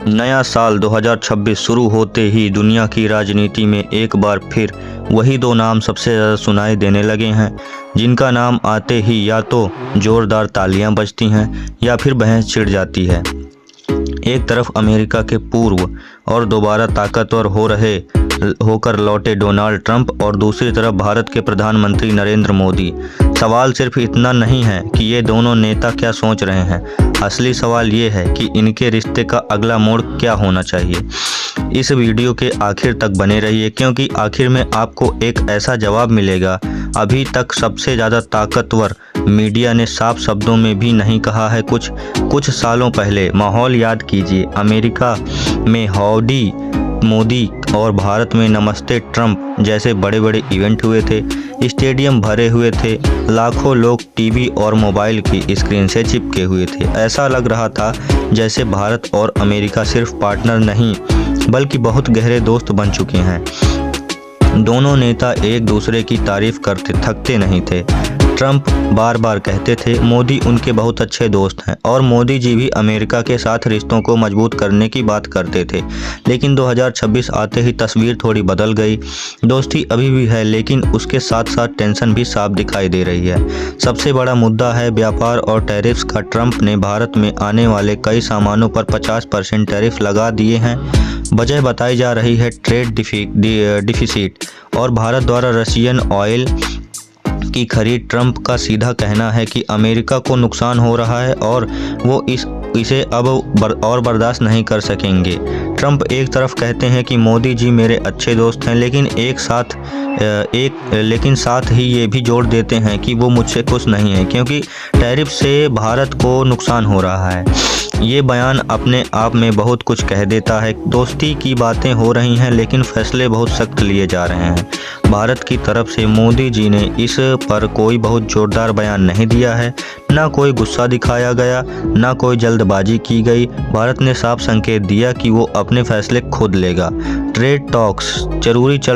नया साल 2026 शुरू होते ही दुनिया की राजनीति में एक बार फिर वही दो नाम सबसे ज़्यादा सुनाई देने लगे हैं, जिनका नाम आते ही या तो ज़ोरदार तालियां बजती हैं या फिर बहस छिड़ जाती है। एक तरफ अमेरिका के पूर्व और दोबारा ताकतवर होकर लौटे डोनाल्ड ट्रंप और दूसरी तरफ भारत के प्रधानमंत्री नरेंद्र मोदी। सवाल सिर्फ इतना नहीं है कि ये दोनों नेता क्या सोच रहे हैं, असली सवाल ये है कि इनके रिश्ते का अगला मोड़ क्या होना चाहिए। इस वीडियो के आखिर तक बने रहिए, क्योंकि आखिर में आपको एक ऐसा जवाब मिलेगा अभी तक सबसे ज़्यादा ताकतवर मीडिया ने साफ शब्दों में भी नहीं कहा है। कुछ सालों पहले माहौल याद कीजिए। अमेरिका में हाउडी मोदी और भारत में नमस्ते ट्रंप जैसे बड़े बड़े इवेंट हुए थे। स्टेडियम भरे हुए थे, लाखों लोग टीवी और मोबाइल की स्क्रीन से चिपके हुए थे। ऐसा लग रहा था जैसे भारत और अमेरिका सिर्फ पार्टनर नहीं बल्कि बहुत गहरे दोस्त बन चुके हैं। दोनों नेता एक दूसरे की तारीफ करते थकते नहीं थे। ट्रंप बार बार कहते थे मोदी उनके बहुत अच्छे दोस्त हैं, और मोदी जी भी अमेरिका के साथ रिश्तों को मजबूत करने की बात करते थे। लेकिन 2026 आते ही तस्वीर थोड़ी बदल गई। दोस्ती अभी भी है, लेकिन उसके साथ साथ टेंशन भी साफ दिखाई दे रही है। सबसे बड़ा मुद्दा है व्यापार और टैरिफ्स का। ट्रंप ने भारत में आने वाले कई सामानों पर 50% टैरिफ लगा दिए हैं। वजह बताई जा रही है ट्रेड डिफिसिट और भारत द्वारा रशियन ऑयल की खरीद। ट्रंप का सीधा कहना है कि अमेरिका को नुकसान हो रहा है और वो इसे अब और बर्दाश्त नहीं कर सकेंगे। ट्रंप एक तरफ कहते हैं कि मोदी जी मेरे अच्छे दोस्त हैं, लेकिन साथ ही ये भी जोड़ देते हैं कि वो मुझसे खुश नहीं है, क्योंकि टैरिफ से भारत को नुकसान हो रहा है। ये बयान अपने आप में बहुत कुछ कह देता है। दोस्ती की बातें हो रही हैं, लेकिन फैसले बहुत सख्त लिए जा रहे हैं। भारत की तरफ से मोदी जी ने इस पर कोई बहुत जोरदार बयान नहीं दिया है, ना कोई गुस्सा दिखाया गया, ना कोई जल्दबाजी की गई। भारत ने साफ संकेत दिया कि वो अपने फैसले खुद लेगा। ट्रेड टॉक्स जरूर चल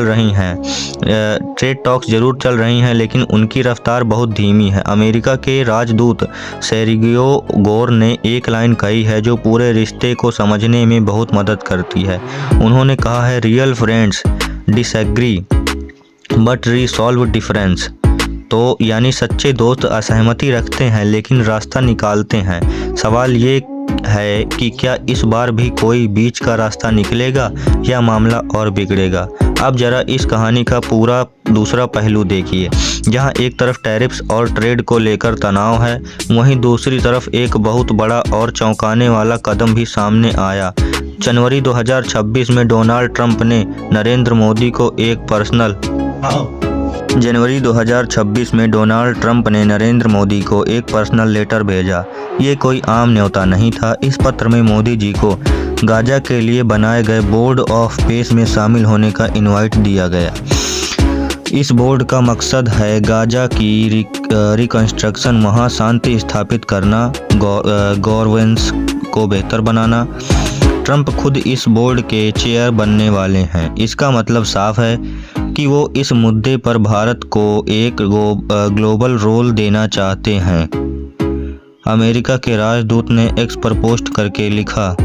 रही हैं, लेकिन उनकी रफ्तार बहुत धीमी है। अमेरिका के राजदूत सेर्गियो गोर ने एक लाइन कही है जो पूरे रिश्ते को समझने में बहुत मदद करती है। उन्होंने कहा है, real friends disagree but resolve difference. तो यानी सच्चे दोस्त असहमति रखते हैं लेकिन रास्ता निकालते हैं। सवाल ये है कि क्या इस बार भी कोई बीच का रास्ता निकलेगा या मामला और बिगड़ेगा। अब जरा इस कहानी का पूरा दूसरा पहलू देखिए। जहां एक तरफ टैरिफ्स और ट्रेड को लेकर तनाव है, वहीं दूसरी तरफ एक बहुत बड़ा और चौंकाने वाला कदम भी सामने आया। जनवरी 2026 में डोनाल्ड ट्रंप ने नरेंद्र मोदी को एक पर्सनल लेटर भेजा। ये कोई आम न्योता नहीं था। इस पत्र में मोदी जी को गाजा के लिए बनाए गए बोर्ड ऑफ पीस में शामिल होने का इनवाइट दिया गया। इस बोर्ड का मकसद है गाजा की रिकंस्ट्रक्शन, वहाँ शांति स्थापित करना, गवर्नेंस को बेहतर बनाना। ट्रंप खुद इस बोर्ड के चेयर बनने वाले हैं। इसका मतलब साफ है कि वो इस मुद्दे पर भारत को एक ग्लोबल रोल देना चाहते हैं। अमेरिका के राजदूत ने एक्स पर पोस्ट करके लिखा,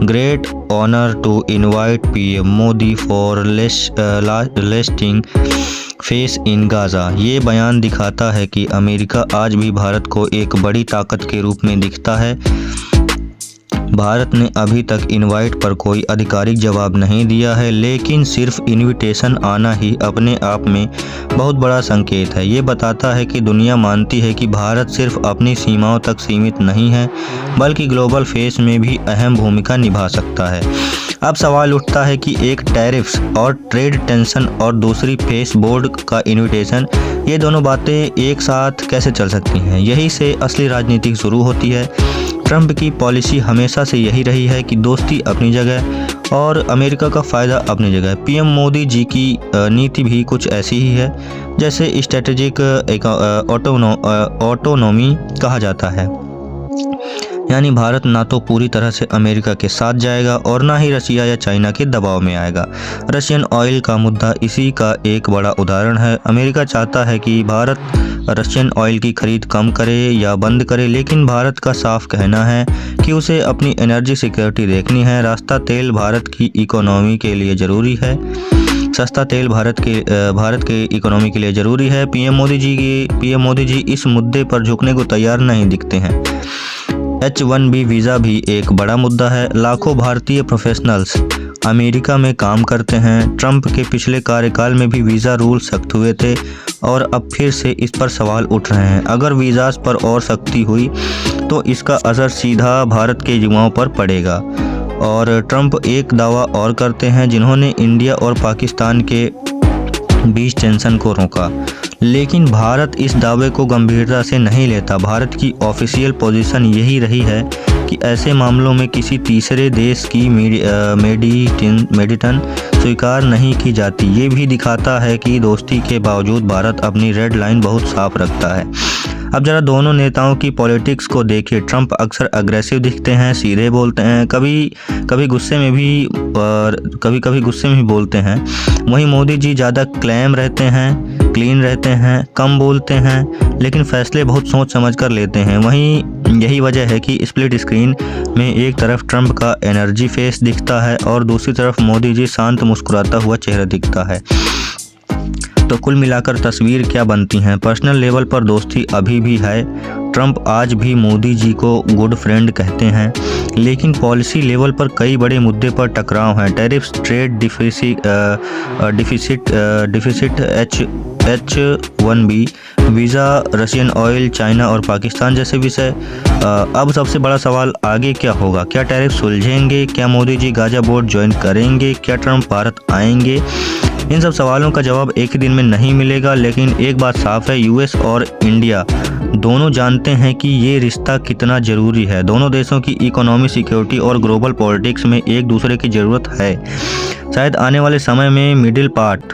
great honour to invite PM Modi for lasting face in Gaza. ये बयान दिखाता है कि अमेरिका आज भी भारत को एक बड़ी ताकत के रूप में दिखता है। भारत ने अभी तक इनवाइट पर कोई आधिकारिक जवाब नहीं दिया है, लेकिन सिर्फ इनविटेशन आना ही अपने आप में बहुत बड़ा संकेत है। ये बताता है कि दुनिया मानती है कि भारत सिर्फ अपनी सीमाओं तक सीमित नहीं है, बल्कि ग्लोबल फेस में भी अहम भूमिका निभा सकता है। अब सवाल उठता है कि एक टैरिफ्स और ट्रेड टेंशन और दूसरी फेस बोर्ड का इनविटेशन, ये दोनों बातें एक साथ कैसे चल सकती हैं। यही से असली राजनीति शुरू होती है। ट्रंप की पॉलिसी हमेशा से यही रही है कि दोस्ती अपनी जगह और अमेरिका का फ़ायदा अपनी जगह। पीएम मोदी जी की नीति भी कुछ ऐसी ही है, जैसे स्ट्रेटेजिक ऑटोनॉमी कहा जाता है। यानी भारत ना तो पूरी तरह से अमेरिका के साथ जाएगा और ना ही रशिया या चाइना के दबाव में आएगा। रशियन ऑयल का मुद्दा इसी का एक बड़ा उदाहरण है। अमेरिका चाहता है कि भारत रशियन ऑयल की खरीद कम करे या बंद करे, लेकिन भारत का साफ कहना है कि उसे अपनी एनर्जी सिक्योरिटी देखनी है। रास्ता तेल भारत की इकोनॉमी के लिए ज़रूरी है। सस्ता तेल भारत के इकोनॉमी के लिए ज़रूरी है। पीएम मोदी जी इस मुद्दे पर झुकने को तैयार नहीं दिखते हैं। H-1B वीज़ा भी एक बड़ा मुद्दा है। लाखों भारतीय प्रोफेशनल्स अमेरिका में काम करते हैं। ट्रंप के पिछले कार्यकाल में भी वीज़ा रूल सख्त हुए थे और अब फिर से इस पर सवाल उठ रहे हैं। अगर वीज़ास पर और सख्ती हुई तो इसका असर सीधा भारत के युवाओं पर पड़ेगा। और ट्रंप एक दावा और करते हैं, जिन्होंने इंडिया और पाकिस्तान के बीच टेंशन को रोका, लेकिन भारत इस दावे को गंभीरता से नहीं लेता। भारत की ऑफिशियल पोजीशन यही रही है कि ऐसे मामलों में किसी तीसरे देश की मेडिटेशन स्वीकार नहीं की जाती। ये भी दिखाता है कि दोस्ती के बावजूद भारत अपनी रेड लाइन बहुत साफ रखता है। अब जरा दोनों नेताओं की पॉलिटिक्स को देखिए। ट्रंप अक्सर अग्रेसिव दिखते हैं, सीधे बोलते हैं, कभी गुस्से में भी बोलते हैं। वहीं मोदी जी ज़्यादा क्लीन रहते हैं, कम बोलते हैं, लेकिन फैसले बहुत सोच समझ कर लेते हैं। वहीं यही वजह है कि स्प्लिट स्क्रीन में एक तरफ ट्रंप का एनर्जी फेस दिखता है और दूसरी तरफ मोदी जी शांत मुस्कुराता हुआ चेहरा दिखता है। तो कुल मिलाकर तस्वीर क्या बनती है? पर्सनल लेवल पर दोस्ती अभी भी है। ट्रंप आज भी मोदी जी को गुड फ्रेंड कहते हैं, लेकिन पॉलिसी लेवल पर कई बड़े मुद्दे पर टकराव हैं। Tariffs, trade deficit, H-1B visa, Russian oil, China और पाकिस्तान जैसे विषय। अब सबसे बड़ा सवाल आगे क्या होगा? क्या टैरिफ सुलझेंगे? क्या Modi ji Gaza board join करेंगे? क्या ट्रंप भारत आएंगे? इन सब सवालों का जवाब एक ही दिन में नहीं मिलेगा, लेकिन एक बात साफ है, यूएस और इंडिया दोनों जानते हैं कि ये रिश्ता कितना ज़रूरी है। दोनों देशों की इकोनॉमी, सिक्योरिटी और ग्लोबल पॉलिटिक्स में एक दूसरे की ज़रूरत है। शायद आने वाले समय में मिडिल पार्ट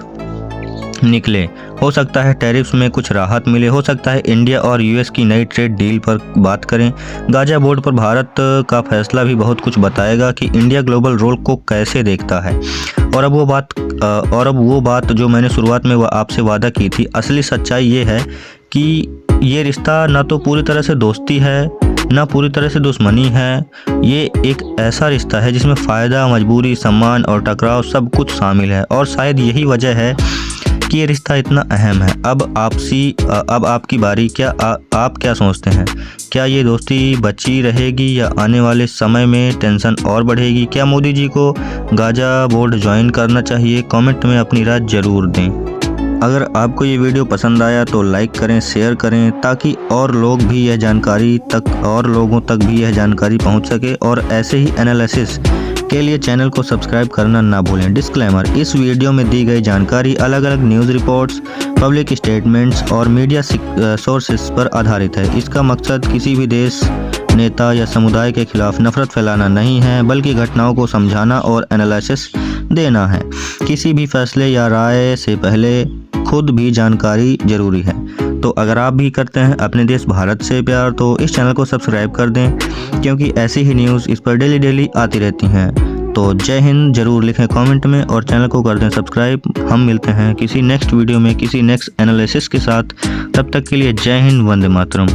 निकले। हो सकता है टैरिफ्स में कुछ राहत मिले, हो सकता है इंडिया और यूएस की नई ट्रेड डील पर बात करें। गाजा बोर्ड पर भारत का फैसला भी बहुत कुछ बताएगा कि इंडिया ग्लोबल रोल को कैसे देखता है। और अब वो बात जो मैंने शुरुआत में आपसे वादा की थी, असली सच्चाई ये है कि ये रिश्ता ना तो पूरी तरह से दोस्ती है, ना पूरी तरह से दुश्मनी है। ये एक ऐसा रिश्ता है जिसमें फ़ायदा, मजबूरी, सम्मान और टकराव सब कुछ शामिल है। और शायद यही वजह है कि ये रिश्ता इतना अहम है। अब आपकी बारी। आप क्या सोचते हैं? क्या ये दोस्ती बची रहेगी या आने वाले समय में टेंशन और बढ़ेगी? क्या मोदी जी को गाजा बोर्ड ज्वाइन करना चाहिए? कमेंट में अपनी राय जरूर दें। अगर आपको ये वीडियो पसंद आया तो लाइक करें, शेयर करें, ताकि और लोगों तक भी यह जानकारी पहुंच सके। और ऐसे ही एनालिसिस के लिए चैनल को सब्सक्राइब करना ना भूलें। डिस्क्लेमर: इस वीडियो में दी गई जानकारी अलग अलग न्यूज़ रिपोर्ट्स, पब्लिक स्टेटमेंट्स और मीडिया सोर्सेस पर आधारित है। इसका मकसद किसी भी देश, नेता या समुदाय के खिलाफ नफरत फैलाना नहीं है, बल्कि घटनाओं को समझाना और एनालिसिस देना है। किसी भी फैसले या राय से पहले खुद भी जानकारी जरूरी है। तो अगर आप भी करते हैं अपने देश भारत से प्यार, तो इस चैनल को सब्सक्राइब कर दें, क्योंकि ऐसी ही न्यूज़ इस पर डेली आती रहती हैं। तो जय हिंद जरूर लिखें कमेंट में और चैनल को कर दें सब्सक्राइब। हम मिलते हैं किसी नेक्स्ट वीडियो में किसी नेक्स्ट एनालिसिस के साथ। तब तक के लिए जय हिंद, वंदे मातरम।